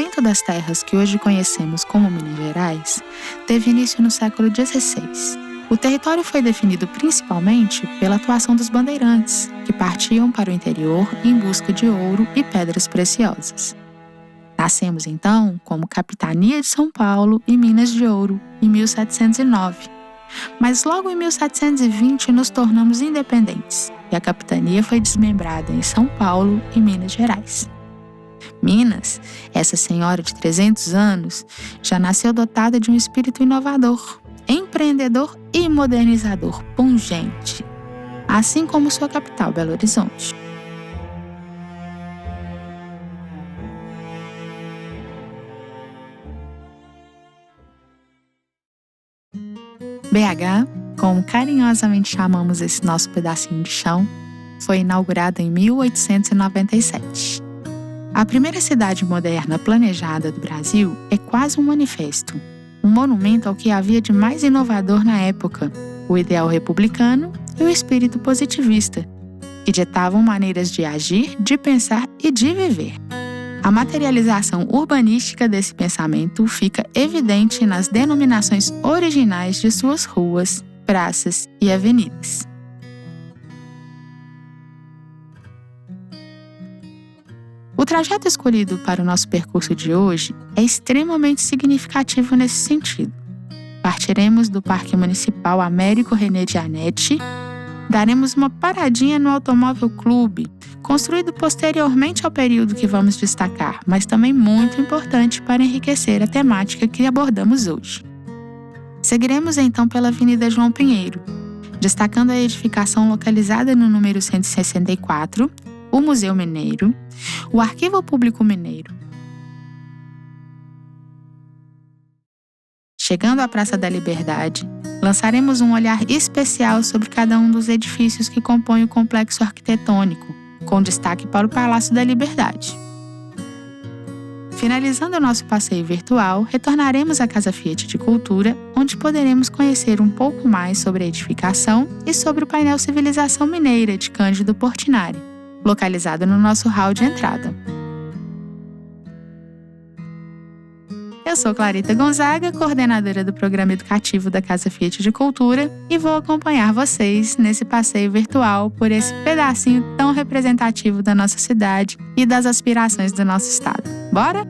desenvolvimento das terras que hoje conhecemos como Minas Gerais teve início no século XVI. O território foi definido principalmente pela atuação dos bandeirantes, que partiam para o interior em busca de ouro e pedras preciosas. Nascemos, então, como Capitania de São Paulo e Minas de Ouro, em 1709. Mas logo em 1720 nos tornamos independentes, e a capitania foi desmembrada em São Paulo e Minas Gerais. Minas, essa senhora de 300 anos, já nasceu dotada de um espírito inovador, empreendedor e modernizador pungente, assim como sua capital, Belo Horizonte. BH, como carinhosamente chamamos esse nosso pedacinho de chão, foi inaugurada em 1897. A primeira cidade moderna planejada do Brasil é quase um manifesto, um monumento ao que havia de mais inovador na época, o ideal republicano e o espírito positivista, que ditavam maneiras de agir, de pensar e de viver. A materialização urbanística desse pensamento fica evidente nas denominações originais de suas ruas, praças e avenidas. O trajeto escolhido para o nosso percurso de hoje é extremamente significativo nesse sentido. Partiremos do Parque Municipal Américo René de Anete, daremos uma paradinha no Automóvel Clube, construído posteriormente ao período que vamos destacar, mas também muito importante para enriquecer a temática que abordamos hoje. Seguiremos então pela Avenida João Pinheiro, destacando a edificação localizada no número 164, o Museu Mineiro, o Arquivo Público Mineiro. Chegando à Praça da Liberdade, lançaremos um olhar especial sobre cada um dos edifícios que compõem o complexo arquitetônico, com destaque para o Palácio da Liberdade. Finalizando o nosso passeio virtual, retornaremos à Casa Fiat de Cultura, onde poderemos conhecer um pouco mais sobre a edificação e sobre o painel Civilização Mineira de Cândido Portinari, localizado no nosso hall de entrada. Eu sou Clarita Gonzaga, coordenadora do Programa Educativo da Casa Fiat de Cultura, e vou acompanhar vocês nesse passeio virtual por esse pedacinho tão representativo da nossa cidade e das aspirações do nosso estado. Bora?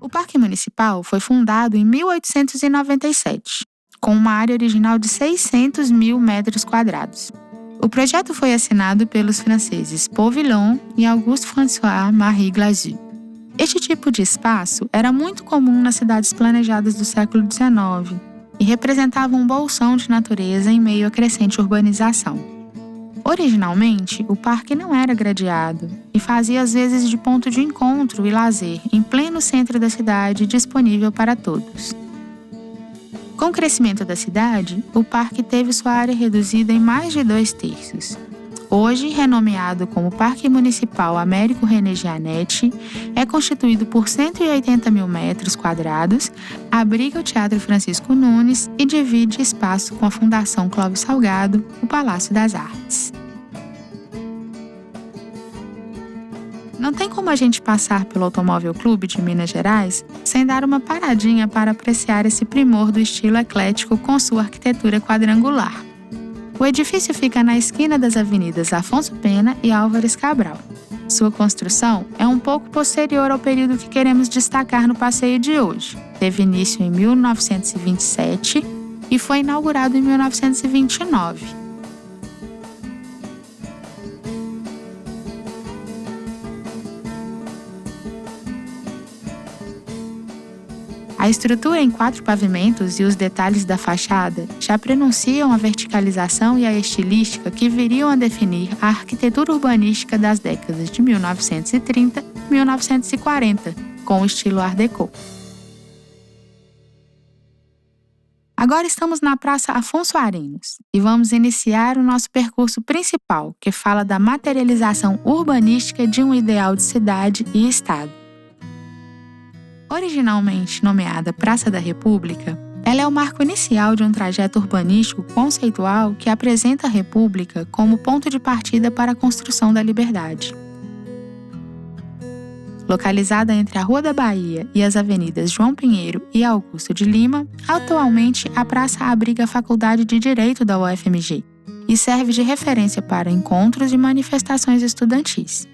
O Parque Municipal foi fundado em 1897, com uma área original de 600 mil metros quadrados. O projeto foi assinado pelos franceses Paul Villon e Auguste-François-Marie Glazu. Este tipo de espaço era muito comum nas cidades planejadas do século XIX e representava um bolsão de natureza em meio à crescente urbanização. Originalmente, o parque não era gradeado e fazia às vezes de ponto de encontro e lazer em pleno centro da cidade, disponível para todos. Com o crescimento da cidade, o parque teve sua área reduzida em mais de 2/3. Hoje, renomeado como Parque Municipal Américo René de Anete, é constituído por 180 mil metros quadrados, abriga o Teatro Francisco Nunes e divide espaço com a Fundação Clóvis Salgado, o Palácio das Artes. Não tem como a gente passar pelo Automóvel Clube de Minas Gerais sem dar uma paradinha para apreciar esse primor do estilo eclético com sua arquitetura quadrangular. O edifício fica na esquina das avenidas Afonso Pena e Álvares Cabral. Sua construção é um pouco posterior ao período que queremos destacar no passeio de hoje. Teve início em 1927 e foi inaugurado em 1929. A estrutura em 4 pavimentos e os detalhes da fachada já prenunciam a verticalização e a estilística que viriam a definir a arquitetura urbanística das décadas de 1930 e 1940, com o estilo Art Deco. Agora estamos na Praça Afonso Arinos e vamos iniciar o nosso percurso principal, que fala da materialização urbanística de um ideal de cidade e estado. Originalmente nomeada Praça da República, Ela é o marco inicial de um trajeto urbanístico conceitual que apresenta a República como ponto de partida para a construção da liberdade. Localizada entre a Rua da Bahia e as avenidas João Pinheiro e Augusto de Lima, atualmente a praça abriga a Faculdade de Direito da UFMG e serve de referência para encontros e manifestações estudantis.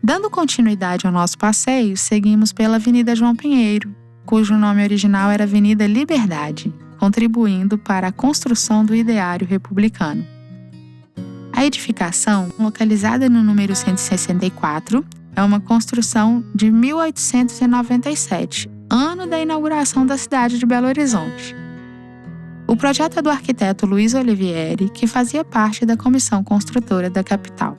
Dando continuidade ao nosso passeio, seguimos pela Avenida João Pinheiro, cujo nome original era Avenida Liberdade, contribuindo para a construção do ideário republicano. A edificação, localizada no número 164, é uma construção de 1897, ano da inauguração da cidade de Belo Horizonte. O projeto é do arquiteto Luiz Olivieri, que fazia parte da comissão construtora da capital.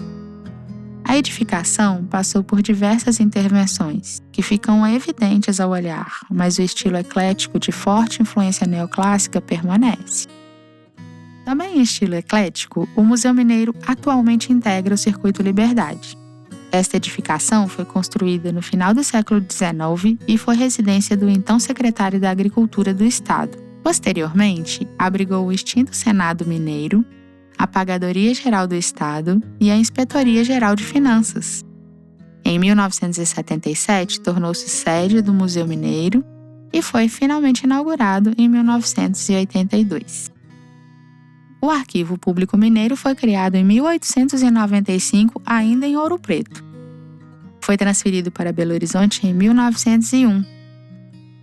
A edificação passou por diversas intervenções, que ficam evidentes ao olhar, mas o estilo eclético de forte influência neoclássica permanece. Também em estilo eclético, o Museu Mineiro atualmente integra o Circuito Liberdade. Esta edificação foi construída no final do século XIX e foi residência do então secretário da Agricultura do Estado. Posteriormente, abrigou o extinto Senado Mineiro, a Pagadoria Geral do Estado e a Inspetoria Geral de Finanças. Em 1977, tornou-se sede do Museu Mineiro e foi finalmente inaugurado em 1982. O Arquivo Público Mineiro foi criado em 1895, ainda em Ouro Preto. Foi transferido para Belo Horizonte em 1901.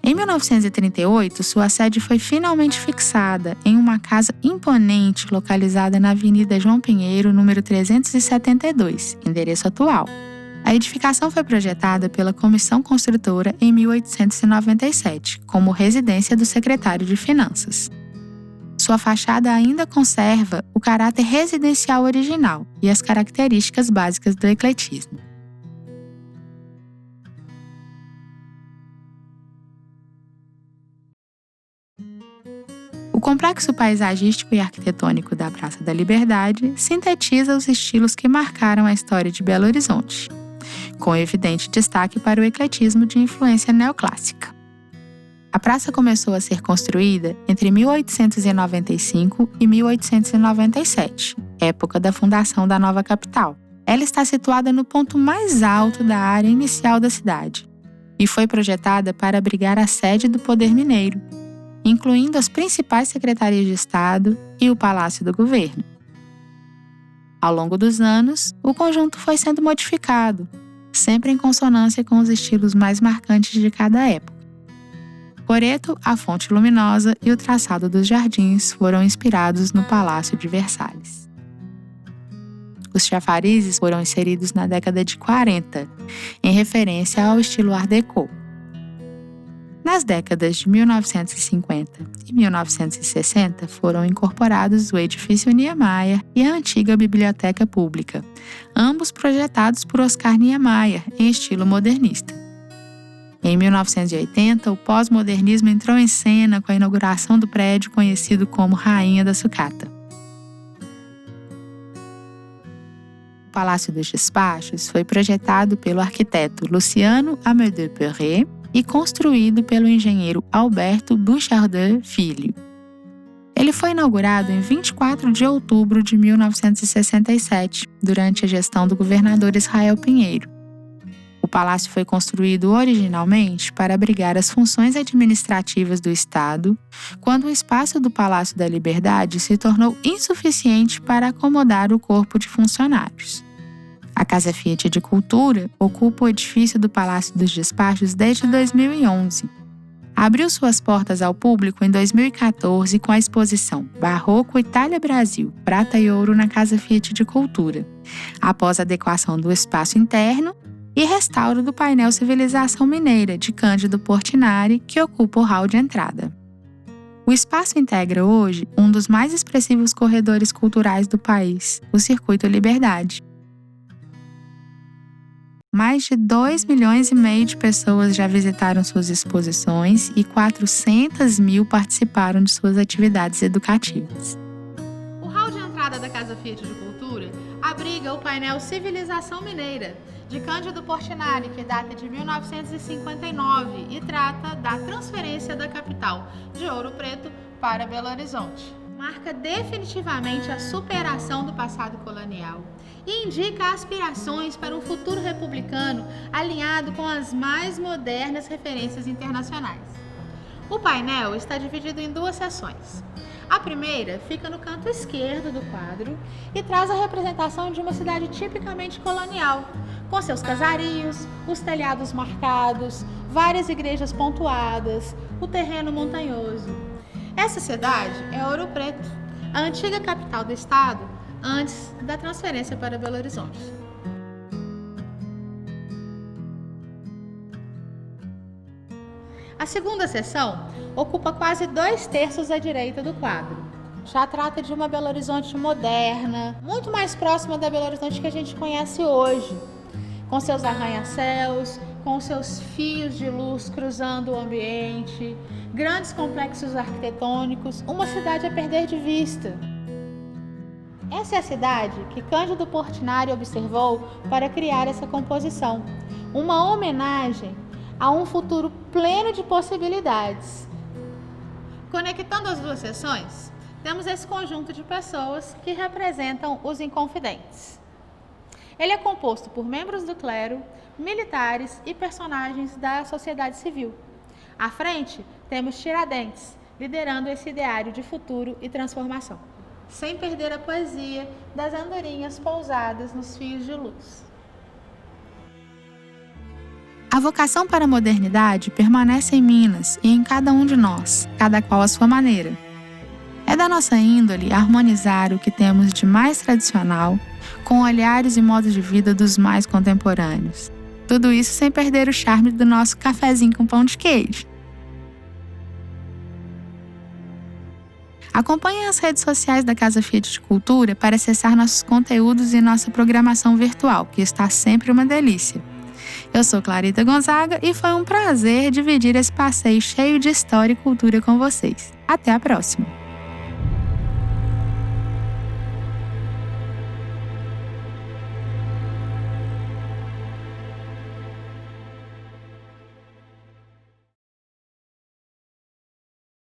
Em 1938, sua sede foi finalmente fixada em uma casa imponente localizada na Avenida João Pinheiro, número 372, endereço atual. A edificação foi projetada pela Comissão Construtora em 1897, como residência do secretário de Finanças. Sua fachada ainda conserva o caráter residencial original e as características básicas do ecletismo. O complexo paisagístico e arquitetônico da Praça da Liberdade sintetiza os estilos que marcaram a história de Belo Horizonte, com evidente destaque para o ecletismo de influência neoclássica. A praça começou a ser construída entre 1895 e 1897, época da fundação da nova capital. Ela está situada no ponto mais alto da área inicial da cidade e foi projetada para abrigar a sede do Poder Mineiro, incluindo as principais secretarias de Estado e o Palácio do Governo. Ao longo dos anos, o conjunto foi sendo modificado, sempre em consonância com os estilos mais marcantes de cada época. Coreto, a fonte luminosa e o traçado dos jardins foram inspirados no Palácio de Versalhes. Os chafarizes foram inseridos na década de 40, em referência ao estilo Art Deco. Nas décadas de 1950 e 1960 foram incorporados o edifício Niemeyer e a antiga Biblioteca Pública, ambos projetados por Oscar Niemeyer em estilo modernista. Em 1980, o pós-modernismo entrou em cena com a inauguração do prédio conhecido como Rainha da Sucata. O Palácio dos Despachos foi projetado pelo arquiteto Luciano Amédée Perret e construído pelo engenheiro Alberto Bouchardin Filho. Ele foi inaugurado em 24 de outubro de 1967, durante a gestão do governador Israel Pinheiro. O palácio foi construído originalmente para abrigar as funções administrativas do Estado, quando o espaço do Palácio da Liberdade se tornou insuficiente para acomodar o corpo de funcionários. A Casa Fiat de Cultura ocupa o edifício do Palácio dos Despachos desde 2011. Abriu suas portas ao público em 2014 com a exposição Barroco Itália Brasil, Prata e Ouro na Casa Fiat de Cultura, após adequação do espaço interno e restauro do painel Civilização Mineira, de Cândido Portinari, que ocupa o hall de entrada. O espaço integra hoje um dos mais expressivos corredores culturais do país, o Circuito Liberdade. Mais de 2,5 milhões de pessoas já visitaram suas exposições e 400 mil participaram de suas atividades educativas. fachada da Casa Fiat de Cultura abriga o painel Civilização Mineira, de Cândido Portinari, que data de 1959 e trata da transferência da capital de Ouro Preto para Belo Horizonte. Marca definitivamente a superação do passado colonial e indica aspirações para um futuro republicano alinhado com as mais modernas referências internacionais. O painel está dividido em duas seções. A primeira fica no canto esquerdo do quadro e traz a representação de uma cidade tipicamente colonial, com seus casarios, os telhados marcados, várias igrejas pontuadas, o terreno montanhoso. Essa cidade é Ouro Preto, a antiga capital do estado antes da transferência para Belo Horizonte. A segunda seção ocupa quase 2/3 da direita do quadro. Já trata de uma Belo Horizonte moderna, muito mais próxima da Belo Horizonte que a gente conhece hoje, com seus arranha-céus, com seus fios de luz cruzando o ambiente, grandes complexos arquitetônicos, uma cidade a perder de vista. Essa é a cidade que Cândido Portinari observou para criar essa composição, uma homenagem a um futuro pleno de possibilidades. Conectando as duas seções, temos esse conjunto de pessoas que representam os Inconfidentes. Ele é composto por membros do clero, militares e personagens da sociedade civil. À frente, temos Tiradentes, liderando esse ideário de futuro e transformação, sem perder a poesia das andorinhas pousadas nos fios de luz. A vocação para a modernidade permanece em Minas e em cada um de nós, cada qual à sua maneira. É da nossa índole harmonizar o que temos de mais tradicional com olhares e modos de vida dos mais contemporâneos. Tudo isso sem perder o charme do nosso cafezinho com pão de queijo. Acompanhe as redes sociais da Casa Fiat de Cultura para acessar nossos conteúdos e nossa programação virtual, que está sempre uma delícia. Eu sou Clarita Gonzaga e foi um prazer dividir esse passeio cheio de história e cultura com vocês. Até a próxima!